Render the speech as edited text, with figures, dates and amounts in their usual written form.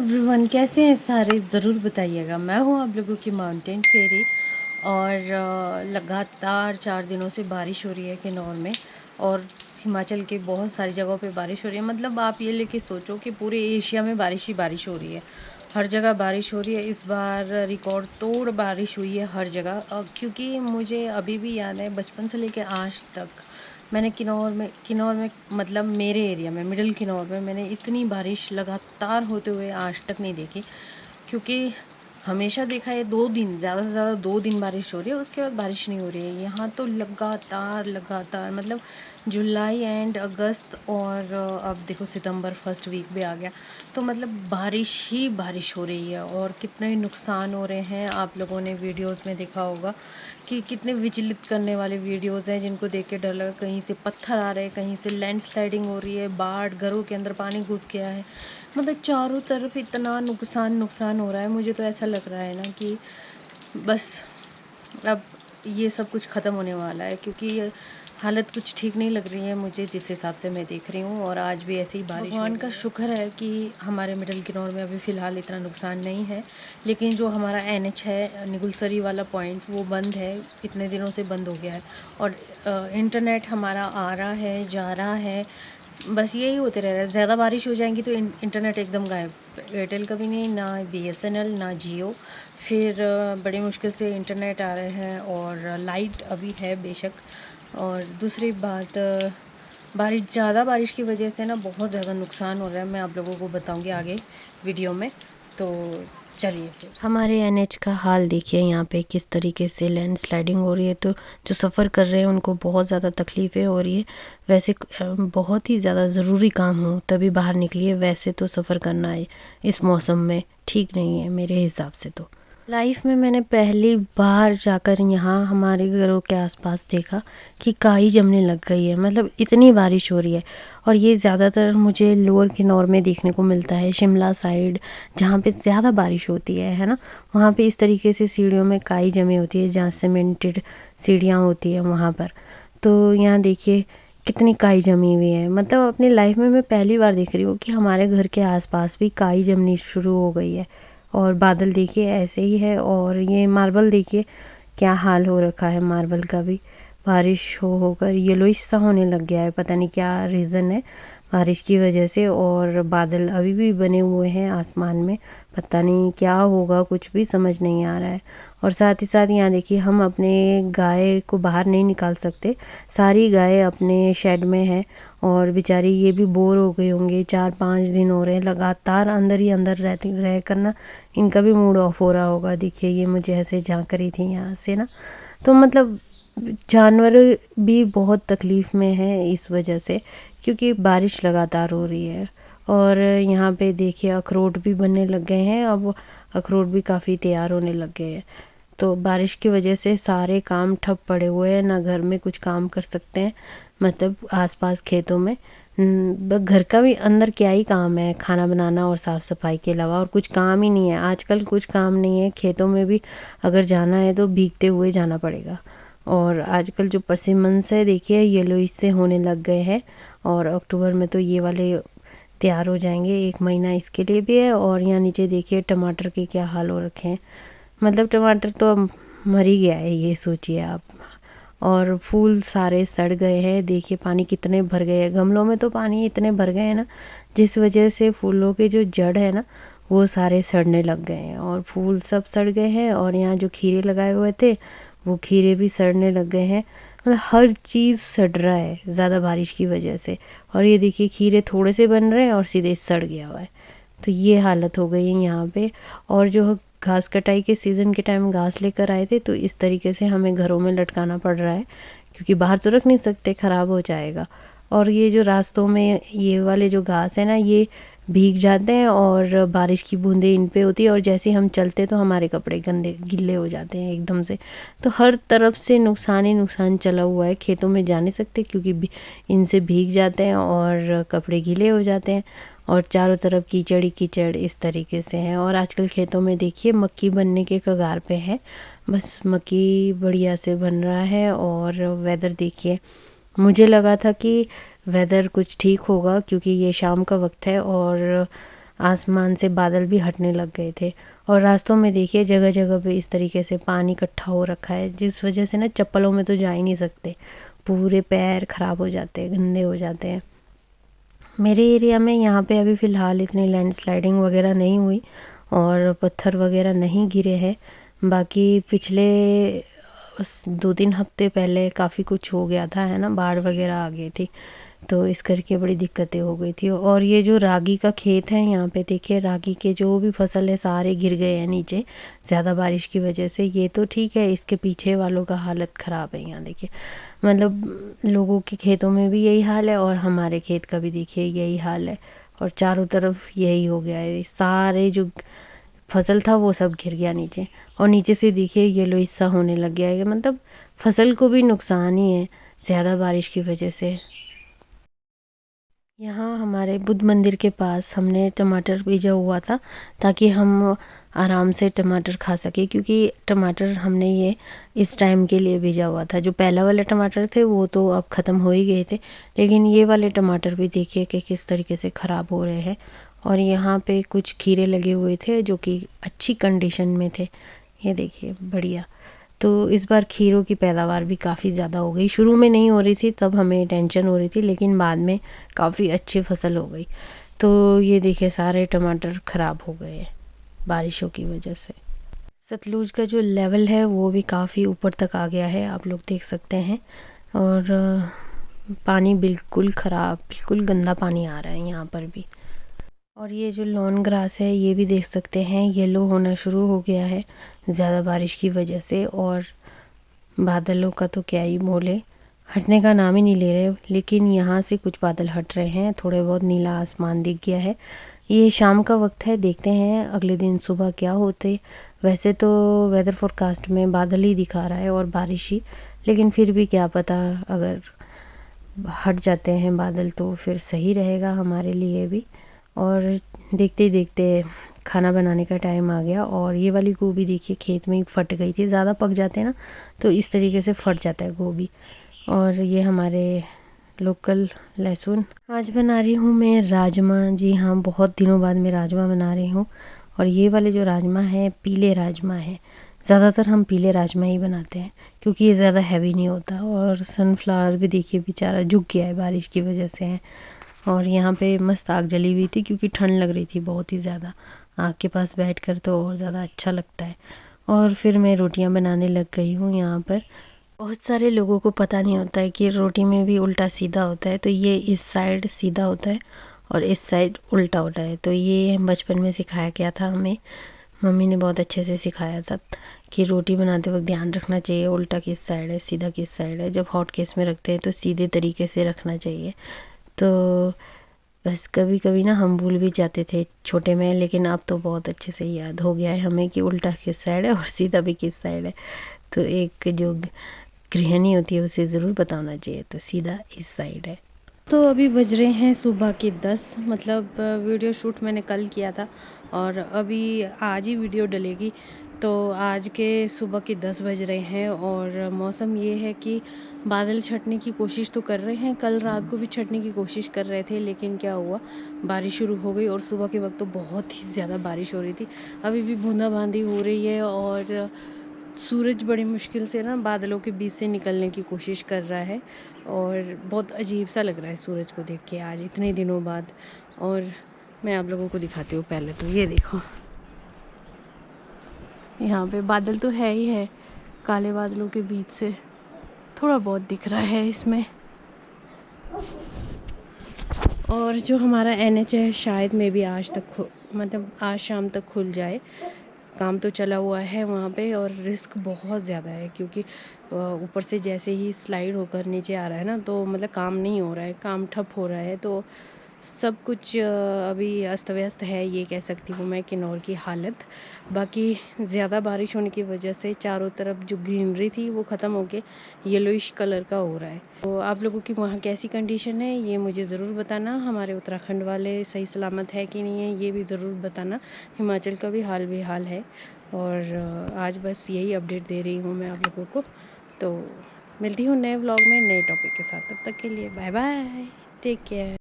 Everyone, कैसे हैं सारे? ज़रूर बताइएगा। मैं हूँ आप लोगों की माउंटेन फेरी और लगातार 4 दिनों से बारिश हो रही है किन्नौर में। और हिमाचल के बहुत सारी जगहों पे बारिश हो रही है। मतलब आप ये लेके सोचो कि पूरे एशिया में बारिश ही बारिश हो रही है। हर जगह बारिश हो रही है। इस बार रिकॉर्ड तोड़ बारिश हुई है हर जगह। क्योंकि मुझे अभी भी याद है, बचपन से लेकर आज तक मैंने किन्नौर में मतलब मेरे एरिया में, मिडिल किन्नौर में मैंने इतनी बारिश लगातार होते हुए आज तक नहीं देखी। क्योंकि हमेशा देखा है 2 दिन, ज़्यादा से ज़्यादा 2 दिन बारिश हो रही है, उसके बाद बारिश नहीं हो रही है। यहाँ तो लगातार लगातार मतलब जुलाई एंड अगस्त और अब देखो सितंबर फर्स्ट वीक भी आ गया। तो मतलब बारिश ही बारिश हो रही है और कितने नुकसान हो रहे हैं। आप लोगों ने वीडियोस में देखा होगा कि कितने विचलित करने वाले वीडियोस हैं, जिनको देख के डर लगा। कहीं से पत्थर आ रहे हैं, कहीं से लैंडस्लाइडिंग हो रही है, बाढ़, घरों के अंदर पानी घुस गया है। मतलब चारों तरफ इतना नुकसान हो रहा है। मुझे तो ऐसा लग रहा है ना कि बस अब ये सब कुछ ख़त्म होने वाला है, क्योंकि ये हालत कुछ ठीक नहीं लग रही है मुझे, जिस हिसाब से मैं देख रही हूँ। और आज भी ऐसे ही बारिश। भगवान का शुक्र है कि हमारे मिडिल किन्नौर में अभी फ़िलहाल इतना नुकसान नहीं है। लेकिन जो हमारा NH है, निगुलसरी वाला पॉइंट, वो बंद है, इतने दिनों से बंद हो गया है। और इंटरनेट हमारा आ रहा है, जा रहा है, बस यही होते रह रहा है। ज़्यादा बारिश हो जाएंगी तो इंटरनेट एकदम गायब। एयरटेल का भी नहीं, ना BSNL, ना जियो। फिर बड़ी मुश्किल से इंटरनेट आ रहे हैं। और लाइट अभी है बेशक। और दूसरी बात, ज़्यादा बारिश की वजह से ना बहुत ज़्यादा नुकसान हो रहा है। मैं आप लोगों को बताऊंगी आगे वीडियो में। तो चलिए फिर हमारे NH का हाल देखिए यहाँ पे किस तरीके से लैंडस्लाइडिंग हो रही है। तो जो सफ़र कर रहे हैं उनको बहुत ज़्यादा तकलीफ़ें हो रही है। वैसे बहुत ही ज़्यादा ज़रूरी काम हो तभी बाहर निकलिए। वैसे तो सफ़र करना है इस मौसम में ठीक नहीं है मेरे हिसाब से। तो लाइफ में मैंने पहली बार जाकर यहाँ हमारे घरों के आसपास देखा कि काई जमने लग गई है। मतलब इतनी बारिश हो रही है। और ये ज़्यादातर मुझे लोअर किन्नौर में देखने को मिलता है, शिमला साइड, जहाँ पे ज़्यादा बारिश होती है ना। वहाँ पे इस तरीके से सीढ़ियों में काई जमी होती है, जहाँ सीमेंटेड सीढ़ियाँ होती है वहाँ पर। तो यहाँ देखिए कितनी काई जमी हुई है। मतलब अपनी लाइफ में मैं पहली बार देख रही हूँ कि हमारे घर के आसपास भी काई जमनी शुरू हो गई है। और बादल देखिए ऐसे ही है। और ये मार्बल देखिए क्या हाल हो रखा है मार्बल का भी। बारिश होकर येलोइश सा होने लग गया है। पता नहीं क्या रीज़न है बारिश की वजह से। और बादल अभी भी बने हुए हैं आसमान में। पता नहीं क्या होगा, कुछ भी समझ नहीं आ रहा है। और साथ ही साथ यहाँ देखिए हम अपने गाय को बाहर नहीं निकाल सकते। सारी गाय अपने शेड में है। और बेचारी ये भी बोर हो गए होंगे, 4-5 दिन हो रहे हैं लगातार अंदर ही अंदर रहती रह कर ना। इनका भी मूड ऑफ हो रहा होगा। देखिए ये मुझे ऐसे झांक रही थी यहाँ से ना। तो मतलब जानवर भी बहुत तकलीफ़ में हैं इस वजह से, क्योंकि बारिश लगातार हो रही है। और यहाँ पे देखिए अखरोट भी बनने लग गए हैं। अब अखरोट भी काफ़ी तैयार होने लग गए हैं। तो बारिश की वजह से सारे काम ठप पड़े हुए हैं, ना घर में कुछ काम कर सकते हैं। मतलब आसपास खेतों में घर का भी अंदर क्या ही काम है, खाना बनाना और साफ़ सफाई के अलावा और कुछ काम ही नहीं है। आजकल कुछ काम नहीं है। खेतों में भी अगर जाना है तो भीगते हुए जाना पड़ेगा। और आजकल जो परसिमन्स है देखिए येलोइश से होने लग गए हैं। और अक्टूबर में तो ये वाले तैयार हो जाएंगे। 1 महीना इसके लिए भी है। और यहाँ नीचे देखिए टमाटर के क्या हाल हो रखे हैं। मतलब टमाटर तो अब मर ही गया है, ये सोचिए आप। और फूल सारे सड़ गए हैं। देखिए पानी कितने भर गए हैं गमलों में। तो पानी इतने भर गए हैं ना, जिस वजह से फूलों के जो जड़ है ना वो सारे सड़ने लग गए हैं। और फूल सब सड़ गए हैं। और यहाँ जो खीरे लगाए हुए थे वो खीरे भी सड़ने लग गए हैं। मतलब हर चीज़ सड़ रहा है ज़्यादा बारिश की वजह से। और ये देखिए खीरे थोड़े से बन रहे हैं और सीधे सड़ गया हुआ है। तो ये हालत हो गई है यहाँ पे। और जो घास कटाई के सीज़न के टाइम घास लेकर आए थे, तो इस तरीके से हमें घरों में लटकाना पड़ रहा है, क्योंकि बाहर तो रख नहीं सकते, ख़राब हो जाएगा। और ये जो रास्तों में ये वाले जो घास है ना, ये भीग जाते हैं और बारिश की बूंदें इन पे होती है। और जैसे हम चलते तो हमारे कपड़े गंदे गिल्ले हो जाते हैं एकदम से। तो हर तरफ से नुकसान ही नुकसान चला हुआ है। खेतों में जा नहीं सकते क्योंकि इनसे भीग जाते हैं और कपड़े गीले हो जाते हैं। और चारों तरफ कीचड़ ही कीचड़ इस तरीके से है। और आजकल खेतों में देखिए मक्की बनने के कगार पे है। बस मक्की बढ़िया से बन रहा है। और वेदर देखिए, मुझे लगा था कि वेदर कुछ ठीक होगा क्योंकि ये शाम का वक्त है और आसमान से बादल भी हटने लग गए थे। और रास्तों में देखिए जगह जगह पे इस तरीके से पानी इकट्ठा हो रखा है, जिस वजह से ना चप्पलों में तो जा ही नहीं सकते, पूरे पैर ख़राब हो जाते हैं, गंदे हो जाते हैं। मेरे एरिया में यहाँ पे अभी फ़िलहाल इतनी लैंडस्लाइडिंग वगैरह नहीं हुई और पत्थर वगैरह नहीं गिरे हैं। बाकी पिछले 2-3 हफ्ते पहले काफ़ी कुछ हो गया था, है ना, बाढ़ वगैरह आ गई थी, तो इस करके बड़ी दिक्कतें हो गई थी। और ये जो रागी का खेत है यहाँ पे देखिए, रागी के जो भी फसल है सारे गिर गए हैं नीचे ज़्यादा बारिश की वजह से। ये तो ठीक है, इसके पीछे वालों का हालत ख़राब है यहाँ देखिए, मतलब लोगों के खेतों में भी यही हाल है और हमारे खेत का भी देखिए यही हाल है। और चारों तरफ यही हो गया है, सारे जो फसल था वो सब गिर गया नीचे। और नीचे से देखिए येलो हिस्सा होने लग गया है, मतलब फसल को भी नुकसान ही है ज़्यादा बारिश की वजह से। यहाँ हमारे बुद्ध मंदिर के पास हमने टमाटर बीजा हुआ था ताकि हम आराम से टमाटर खा सके, क्योंकि टमाटर हमने ये इस टाइम के लिए बीजा हुआ था। जो पहला वाले टमाटर थे वो तो अब ख़त्म हो ही गए थे, लेकिन ये वाले टमाटर भी देखिए कि किस तरीके से ख़राब हो रहे हैं। और यहाँ पे कुछ खीरे लगे हुए थे जो कि अच्छी कंडीशन में थे, ये देखिए बढ़िया। तो इस बार खीरों की पैदावार भी काफ़ी ज़्यादा हो गई। शुरू में नहीं हो रही थी तब हमें टेंशन हो रही थी, लेकिन बाद में काफ़ी अच्छी फसल हो गई। तो ये देखिए सारे टमाटर ख़राब हो गए हैं बारिशों की वजह से। सतलुज का जो लेवल है वो भी काफ़ी ऊपर तक आ गया है, आप लोग देख सकते हैं। और पानी बिल्कुल ख़राब, बिल्कुल गंदा पानी आ रहा है यहाँ पर भी। और ये जो लॉन ग्रास है ये भी देख सकते हैं येलो होना शुरू हो गया है ज़्यादा बारिश की वजह से। और बादलों का तो क्या ही बोले, हटने का नाम ही नहीं ले रहे, लेकिन यहाँ से कुछ बादल हट रहे हैं, थोड़े बहुत नीला आसमान दिख गया है। ये शाम का वक्त है, देखते हैं अगले दिन सुबह क्या होते। वैसे तो वेदर फोरकास्ट में बादल ही दिखा रहा है और बारिश ही, लेकिन फिर भी क्या पता, अगर हट जाते हैं बादल तो फिर सही रहेगा हमारे लिए भी। और देखते ही देखते खाना बनाने का टाइम आ गया। और ये वाली गोभी देखिए खेत में ही फट गई थी, ज़्यादा पक जाते हैं ना तो इस तरीके से फट जाता है गोभी। और ये हमारे लोकल लहसुन। आज बना रही हूँ मैं राजमा, जी हाँ, बहुत दिनों बाद मैं राजमा बना रही हूँ। और ये वाले जो राजमा है पीले राजमा है, ज़्यादातर हम पीले राजमा ही बनाते हैं क्योंकि ये ज़्यादा हैवी नहीं होता। और सनफ्लावर भी देखिए बेचारा झुक गया है, बारिश की वजह से है। और यहाँ पे मस्त आग जली हुई थी क्योंकि ठंड लग रही थी बहुत ही ज़्यादा, आग के पास बैठकर तो और ज़्यादा अच्छा लगता है। और फिर मैं रोटियां बनाने लग गई हूँ यहाँ पर। बहुत सारे लोगों को पता नहीं होता है कि रोटी में भी उल्टा सीधा होता है, तो ये इस साइड सीधा होता है और इस साइड उल्टा होता है। तो ये बचपन में सिखाया गया था हमें, मम्मी ने बहुत अच्छे से सिखाया था कि रोटी बनाते वक्त ध्यान रखना चाहिए उल्टा किस साइड है, सीधा किस साइड है। जब हॉट केस में रखते हैं तो सीधे तरीके से रखना चाहिए। तो बस कभी कभी ना हम भूल भी जाते थे छोटे में, लेकिन अब तो बहुत अच्छे से याद हो गया है हमें कि उल्टा किस साइड है और सीधा भी किस साइड है। तो एक जो गृहिणी होती है उसे ज़रूर बताना चाहिए, तो सीधा इस साइड है। तो अभी बज रहे हैं सुबह के 10, मतलब वीडियो शूट मैंने कल किया था और अभी आज ही वीडियो डलेगी। तो आज के सुबह के 10 बज रहे हैं और मौसम ये है कि बादल छटने की कोशिश तो कर रहे हैं, कल रात को भी छटने की कोशिश कर रहे थे, लेकिन क्या हुआ, बारिश शुरू हो गई। और सुबह के वक्त तो बहुत ही ज़्यादा बारिश हो रही थी, अभी भी बूंदाबांदी हो रही है। और सूरज बड़ी मुश्किल से ना बादलों के बीच से निकलने की कोशिश कर रहा है और बहुत अजीब सा लग रहा है सूरज को देख के आज इतने दिनों बाद। और मैं आप लोगों को दिखाती हूँ, पहले तो ये देखो, यहाँ पे बादल तो है ही है, काले बादलों के बीच से थोड़ा बहुत दिख रहा है इसमें। और जो हमारा NH है शायद में भी आज तक मतलब आज शाम तक खुल जाए, काम तो चला हुआ है वहाँ पे। और रिस्क बहुत ज़्यादा है क्योंकि ऊपर से जैसे ही स्लाइड होकर नीचे आ रहा है ना, तो मतलब काम नहीं हो रहा है, काम ठप हो रहा है। तो सब कुछ अभी अस्त व्यस्त है, ये कह सकती हूँ मैं किन्नौर की हालत। बाकी ज़्यादा बारिश होने की वजह से चारों तरफ जो ग्रीनरी थी वो ख़त्म होके येलोइश कलर का हो रहा है। तो आप लोगों की वहाँ कैसी कंडीशन है ये मुझे ज़रूर बताना। हमारे उत्तराखंड वाले सही सलामत है कि नहीं है ये भी ज़रूर बताना। हिमाचल का भी हाल बेहाल है। और आज बस यही अपडेट दे रही हूँ मैं आप लोगों को। तो मिलती हूँ नए व्लॉग में नए टॉपिक के साथ, तब तक के लिए बाय बाय, टेक केयर।